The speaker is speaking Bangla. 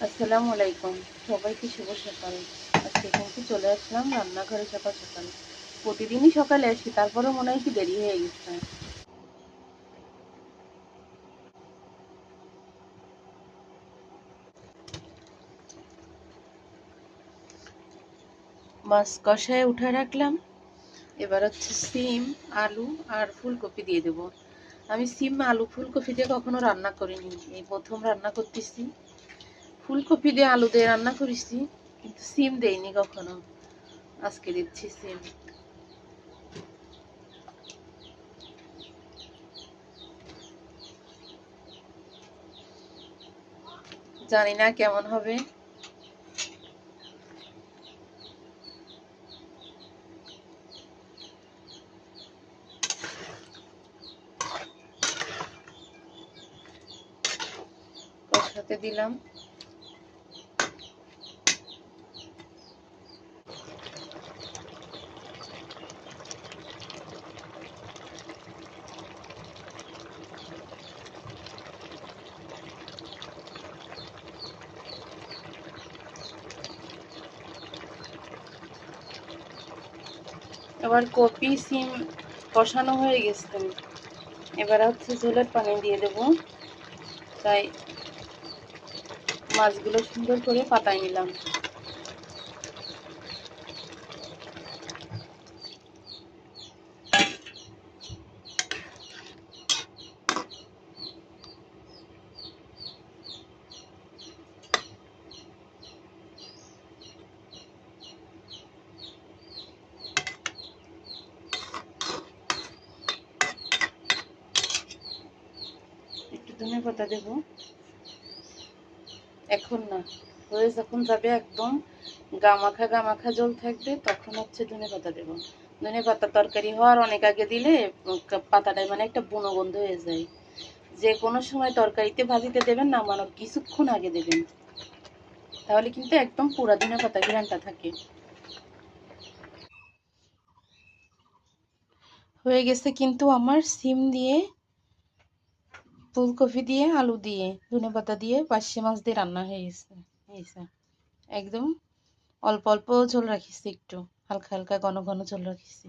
আসসালামু আলাইকুম, সবাইকে শুভ সকাল। আজকে কিন্তু চলে আসলাম রান্নাঘরে সকাল সকাল। প্রতিদিনই সকালে আসি, তারপরেও মনে হয় কি দেরি হয়ে গেছে। মাছ কষায় উঠে রাখলাম। এবার হচ্ছে সিম, আলু আর ফুলকপি দিয়ে দেবো। আমি সিম, আলু, ফুলকপি দিয়ে কখনো রান্না করিনি, এই প্রথম রান্না করতেছি। ফুলকপি দিয়ে আলু দিয়ে রান্না করেছি, কিন্তু সিম দেইনি কখনো। আজকে দিচ্ছি সিম। জানি না কেমন হবে। কষাতে দিলাম। এবার কপি, সিম কষানো হয়ে গেছে। এবার হচ্ছে ঝোলের পানি দিয়ে দেব। তাই মাছগুলো সুন্দর করে পাতায় নিলাম। একটু ধনে পাতা দেব। এখন না, হয়ে যখন যাবে একদম গামাখা গামাখা জল থাকবে, তখন হচ্ছে ধনে পাতা দেব। ধনে পাতা তরকারি হওয়ার অনেক আগে দিলে পাতাটায় মানে একটা বুনো গন্ধ হয়ে যায়। যে কোনো সময় তরকারিতে ভাজিতে দেবেন, নামানোর কিছুক্ষণ আগে দেবেন, তাহলে কিন্তু একদম পুরা ধনে পাতা ঘ্রাণটা থাকে। হয়ে গেছে কিন্তু আমার সিম দিয়ে, ফুলকপি দিয়ে, আলু দিয়ে, ধনেপাতা দিয়ে, পার্শে মাছ দিয়ে রান্না হয়ে গেছে। একদম অল্প অল্প ঝোল রাখিছি, একটু হালকা হালকা ঘন ঘন ঝোল রাখিছি।